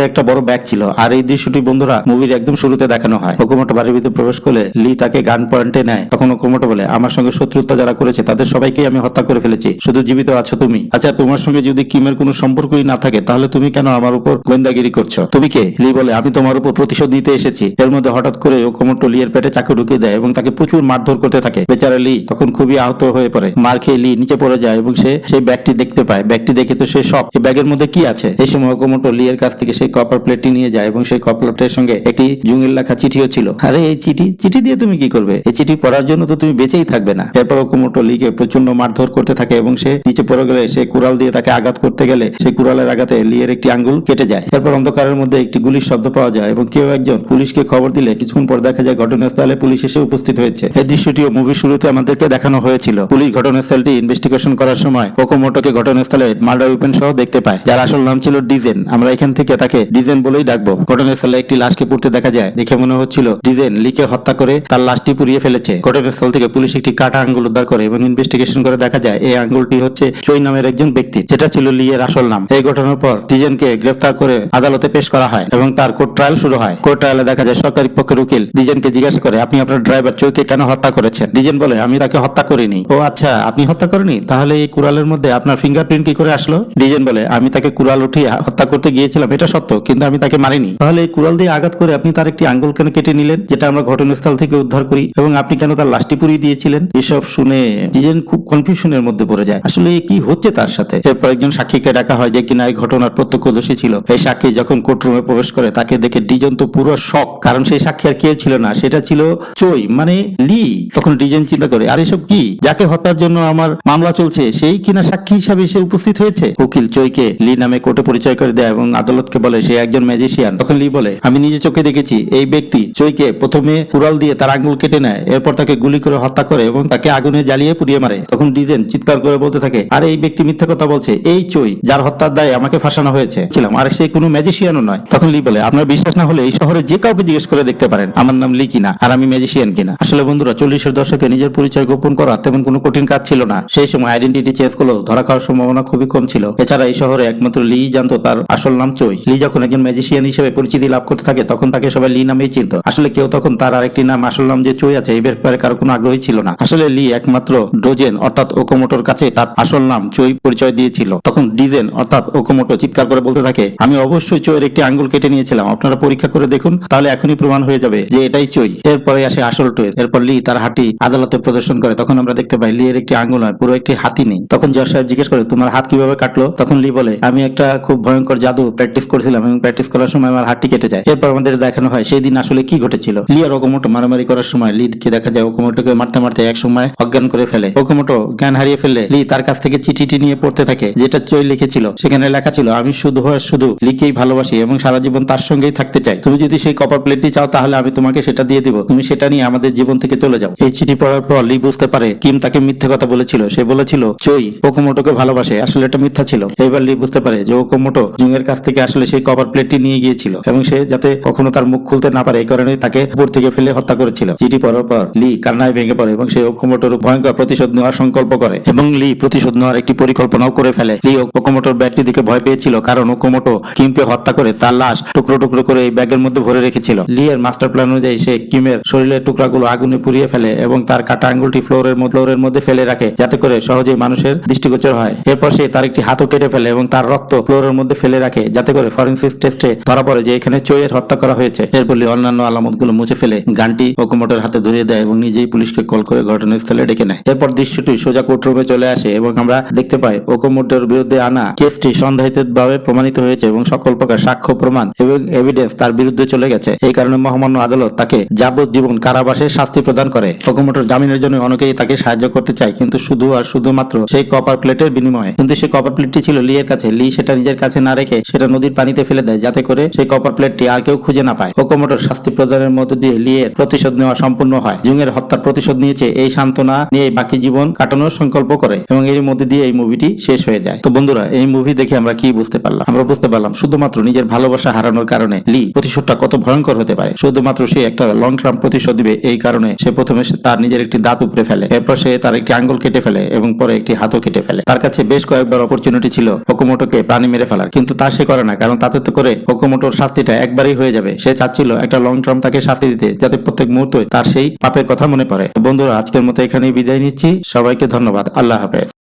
একটা বড় ব্যাগ ছিল। আর এই দৃশ্যটি বন্ধুরা মুভির একদম শুরুতে দেখানো হয়। ওকোমোটো বাড়ির ভিতরে প্রবেশ করলে লি তাকে গান পয়েন্টে নেয়। তখন ওকোমোটো বলে, আমার সঙ্গে শত্রুতা যারা করেছে তাদের সবাইকেই আমি হত্যা করে ফেলেছি, শুধু জীবিত আছো তুমি। আচ্ছা তোমার সঙ্গে যদি কিমের কোনো সম্পর্কই না থাকে তাহলে তুমি কেন আমার উপর গোয়েন্দাগিরি করছো? তুমি কে? লি বলে, আমি তোমার উপর প্রতিশোধ নিতে এসেছি। এর মধ্যে হঠাৎ করে ওকোমোটো লিয়ের পেটে চাকু ঢুকিয়ে দেয় এবং তাকে প্রচুর মারধর করতে থাকে। বেচারা লি তখন খুবই আহত হয়ে পড়ে। মার খেয়ে লি নিচে পড়ে যায় এবং সে সেই ব্যাগটি দেখতে পায়। ব্যাগটি দেখে তো সে শক, এই ব্যাগের মধ্যে কি আছে। এই সময় ওকোমোটো লিয়ের কাছ থেকে সেই কপার প্লেটটি নিয়ে যায় এবং সেই কপার প্লেটের সঙ্গে একটি জুঙের লেখা চিঠিও ছিল। আরে এই চিঠি দিয়ে তুমি কি করবে? এই চিঠি পড়ার জন্য তো তুমি বেঁচেই থাকবে না। এরপর ওকোমোটো লিকে প্রচন্ড মারধর করতে থাকে এবং সে নিচে পড়ে গেলে সে কুড়াল দিয়ে তাকে আঘাত করতে গেলে সেই কুড়ালের আঘাতে লিয়ের একটি আঙ্গুল কেটে যায়। এরপর অন্ধকারের মধ্যে একটি গুলির শব্দ পাওয়া যায় এবং কেউ একজন পুলিশকে খবর দিলে কিছুক্ষণ পর দেখা যায় ঘটনাস্থলে পুলিশ এসে উপস্থিত হয়েছে। এই দৃশ্যটিও মুভির শুরুতে আমাদেরকে দেখানো হয়েছিল। পুলিশ ঘটনাস্থলটি ইনভেস্টিগেশন করার সময় ওকোমোটোকে ঘটনাস্থলে মার্ডার ওয়েপন সহ দেখতে পায়, যার আসল নাম ছিল ডিজেন। আমরা এখান থেকে তাকে ডিজেন বলেই ডাকবো। ঘটনাস্থলে একটি লাশকে পুড়তে দেখা যায়। দেখে মনে হচ্ছিল ডিজেন লিকে হত্যা করে তার লাশটি পুড়িয়ে ফেলেছে। ঘটনাস্থল থেকে পুলিশ একটি কাটা আঙ্গুল উদ্ধার করে এবং ইনভেস্টিগেশন করে দেখা যায় এই আঙ্গুলটি হচ্ছে চই নামের একজন ব্যক্তি, যেটা ছিল লিয়ের আসল নাম। এই ঘটনার পর ডিজেনকে গ্রেফতার করে আদালতে পেশ করা হয় এবং তার কোর্ট ট্রায়াল শুরু হয়। কোর্ট ট্রায়ালে দেখা যায় সরকারি পক্ষের উকিল ডিজেনকে জিজ্ঞাসা করে, আপনি আপনার ড্রাইভার চইকে কেন হত্যা করেছেন? ডিজেন বলে, আমি তাকে হত্যা করিনি। ও আচ্ছা, আপনি হত্যা করেনি? তাহলে এই কুড়ালের মধ্যে আপনার ফিঙ্গারপ্রিন্ট কি করে আসলো? ডিজেন বলে, আমি তাকে কুড়াল উঠিয়ে হত্যা করতে গিয়েছিলাম, এটা সত্য, কিন্তু আমি তাকে মারিনি। তাহলে এই কুড়াল দিয়ে আঘাত করে আপনি তার একটি আঙ্গুল কেন কেটে নিলেন, যেটা আমরা ঘটনাস্থল থেকে উদ্ধার করি, এবং আপনি কেন তার লাশটি পুড়িয়ে দিয়েছিলেন? এসব শুনে ডিজেন খুব কনফিউশনের মধ্যে পড়ে যায়, আসলে কি হচ্ছে তার সাথে। এরপর একজন সাক্ষীকে ডাকা হয় যে কিনা এই ঘটনার প্রত্যক্ষদর্শী ছিল। এই সাক্ষী যখন কোর্টরুমে প্রবেশ করে তাকে দেখে ডিজেন তো পুরো শক, কারণ সেই সাক্ষী আর কেউ ছিল না, সেটা ছিল চই মানে লি। তখন ডিজেন চিন্তা করে, আর এসব কি? যাকে হত্যার জন্য আমার মামলা চলছে সেই কিনা সাক্ষী হিসাবে এসে উপস্থিত হয়েছে। উকিল চইকে লি নামে কোর্টে পরিচয় করে দেয় এবং আদালতকে বলে সে একজন ম্যাজিশিয়ান। তখন লি বলে, আমি নিজে চোখে দেখেছি এই ব্যক্তি চইকে প্রথমে কুড়াল দিয়ে তার আঙ্গুল কেটে নেয়, এরপর তাকে গুলি করে হত্যা করে এবং তাকে আগুনে জ্বালিয়ে পুড়িয়ে মারে। তখন ডিজেন চিৎকার করে বলতে থাকে, আরে এই ব্যক্তি মিথ্যা কথা বলছে, এই চই যার হত্যার দায়ে আমাকে ফাঁসানো হয়েছে ছিলাম, আর সে কোনো ম্যাজিশিয়ানও নয়। তখন লি বলে, আপনার বিশ্বাস না হলে এই শহরে যে কাউকে জিজ্ঞেস করে দেখতে পারেন আমার নাম লি কিনা আর আমি ম্যাজিশিয়ান কিনা। আসলে বন্ধুরা 40-এর দশকে নিজের পরিচয় গোপন করা তেমন কোনো কঠিন কাজ ছিল না। সেই সময় আইডেন্টিটি চেঞ্জ করলেও ধরা খাওয়ার সম্ভাবনা খুবই কম ছিল। এছাড়া এই শহরে একমাত্র লি জানতো তার আসল নাম চই। লি যখন একজন ম্যাজিশিয়ান হিসেবে পরিচিতি লাভ করতে থাকে তখন তাকে সবাই লি নামেই চিনত। আসলে কেউ তখন তার আরেকটি নাম আসল নাম যে চই আছে এই ব্যাপারে কারো কোনো আগ্রহী ছিল না। আসলে লি একমাত্র ডোজেন অর্থাৎ ওকোমোটোর কাছে তার আসল নাম চই পরিচয় দিয়েছিল। তখন ডিজেন অর্থাৎ ওকোমোটো চিৎকার করে বলতে থাকে, আমি অবশ্যই চইয়ের একটি আঙ্গুল কেটে নিয়েছিলাম, আপনারা পরীক্ষা করে দেখুন, তাহলে এখনই প্রমাণ হয়ে যাবে যে এটাই চই। এরপরে আসে আসল টুইস্ট। এরপর লি তার হাতি আদালতে প্রদর্শন করে। তখন আমরা দেখতে পাই লি এর একটি আঙ্গুল নয়, পুরো একটি হাতি নেই। তখন জজ সাহেব জিজ্ঞেস করে, তোমার হাত কিভাবে কাটলো? তখন লি বলে, আমি একটা খুব ভয়ঙ্কর জাদু প্র্যাকটিস করেছিলাম এবং প্র্যাকটিস করার সময় আমার হাতটি কেটে যায়। এরপর আমাদের দেখানো হয় সেই দিন আসলে কি ঘটেছিল। লি আর ওকোমোটো মারামারি করার সময় লিকে দেখা যায় ওকোমোটোকে মারতে মারতে এক সময় অজ্ঞান করে ফেলে। ওকোমোটো জ্ঞান হারিয়ে ফেললে লি তার কাছ থেকে চিঠিটি নিয়ে পড়তে থাকে, যেটা চই লিখেছিল। সেখানে লেখা ছিল, আমি শুধু আর শুধু লিকেই ভালোবাসি এবং সারা জীবন তার সঙ্গেই থাকতে চাই। তুমি যদি সেই কপার প্লেটটি চাও তাহলে আমি তোমাকে সেটা দিয়ে দিব, তুমি সেটা নিয়ে আমাদের জীবন থেকে চলে যাও। এই চিঠি পড়ার পর লি বুঝতে পারে কিম তাকে মিথ্যে কথা বলেছিল। সে বলেছিল চই ওকোমোটোকে ভালোবাসে, আসলে এটা মিথ্যা ছিল। এবার লি বুঝতে পারে যে ওকোমোটো জুং এর কাছ থেকে আসলে সেই কভার প্লেটটি নিয়ে গিয়েছিল এবং সে যাতে কখনো তার মুখ খুলতে না পারে এই কারণে তাকে উপর থেকে ফেলে হত্যা করেছিল। চিঠি পড়ার পর লি কান্নায় ভেঙে পড়ে এবং সে ওকোমোটোর ভয়ঙ্কর প্রতিশোধ নেওয়ার সংকল্প করে এবং লি প্রতিশোধ নেওয়ার একটি পরিকল্পনাও করে ফেলে। লি ওকোমোটোর ব্যাগটি দিকে ভয় পেয়েছিল কারণ ওকোমোটো কিমকে হত্যা করে তার লাশ টুকরো টুকরো করে এই ব্যাগের মধ্যে ভরে রেখেছিল। লি এর মাস্টার প্ল্যান অনুযায়ী সে কিমের শরীরের টুকরাগুলো আগুনে পুড়িয়ে ফেলে এবং তার কাটা আঙ্গুলটি ফ্লোরের মধ্যে ফেলে রাখে যাতে করে সহজেই মানুষের দৃষ্টিগোচর হয়। এরপর সে তার একটি হাতও কেটে ফেলে এবং তার রক্ত ফ্লোরের মধ্যে ফেলে রাখে যাতে করে ফরেনসিক টেস্টে ধরা পড়ে যে এখানে চইয়ের হত্যা করা হয়েছে। এরপর লি অন্যান্য আলামতগুলো মুছে ফেলে গানটি ওকোমোটোর হাতে ধরিয়ে দেয় এবং নিজেই পুলিশকে কল করে ঘটনাস্থলে ডেকে নেয়। এরপর দৃশ্যটি সোজা কোর্টরুমে চলে আসে এবং আমরা দেখতে পাই ওকোমোটোর বিরুদ্ধে আনা কেসটি সন্দেহিতভাবে প্রমাণিত হয়েছে এবং সকল প্রকার সাক্ষ্য প্রমাণ এবং এভিডেন্স তার বিরুদ্ধে চলে গেছে। এই কারণে মহামান্য আদালত তাকে যাবজ্জীবন কারাবাসে শাস্তি প্রদান করে। ওকোমোটোর জামিনের জন্য অনেকেই তাকে সাহায্য করতে চায় কিন্তু শুধু আর শুধুমাত্র সেই কপার প্লেটের বিনিময়ে। কিন্তু সেই কপার প্লেটটি ছিল লি এর কাছে। লি সেটা নিজের কাছে না রেখে সেটা নদীর পানিতে ফেলে দেয় যাতে করে সেই কপার প্লেটটি আর কেউ খুঁজে না পায়। ওকোমোটোর শাস্তি প্রদানের মধ্য দিয়ে লি এর প্রতিশোধ নেওয়া সম্পূর্ণ হয়। জুং এর হত্যার প্রতিশোধ নিয়েছে এই সান্ত্বনা নিয়ে বাকি জীবন কাটানোর সংকল্প করে এবং এর মধ্যে দিয়ে এই মুভিটি শেষ হয়ে যায়। তো বন্ধুরা, এই মুভি দেখে আমরা কি বুঝতে পারলাম? আমরা বুঝতে পারলাম শুধুমাত্র নিজের ভালোবাসা হারানোর কারণে লি প্রতিশোধটা কত ভয়ঙ্কর হতে পারে। শুধুমাত্র সে একটা লং টার্ম প্রতিশোধ দিবে এই কারণে সে প্রথমে তার নিজের একটি দাঁত উপড়ে ফেলে, এরপর সে তার একটি আঙ্গুল কেটে ফেলে এবং পরে একটি হাতও কেটে ফেলে। তার কাছে বেশ কয়েকবার অপরচুনিটি ছিল ওকোমোটোকে প্রাণী মেরে ফেলার, কিন্তু তা সে করে না কারণ তাতে তো করে ওকোমোটোর শাস্তিটা একবারই হয়ে যাবে। সে চাচ্ছিল একটা লং টার্ম তাকে শাস্তি দিতে যাতে প্রত্যেক মুহূর্তে তার সেই পাপের কথা মনে পড়ে। বন্ধুরা, আজকের মতো এখানেই বিদায় নিচ্ছি। সবাইকে ধন্যবাদ। আল্লাহ হাফেজ।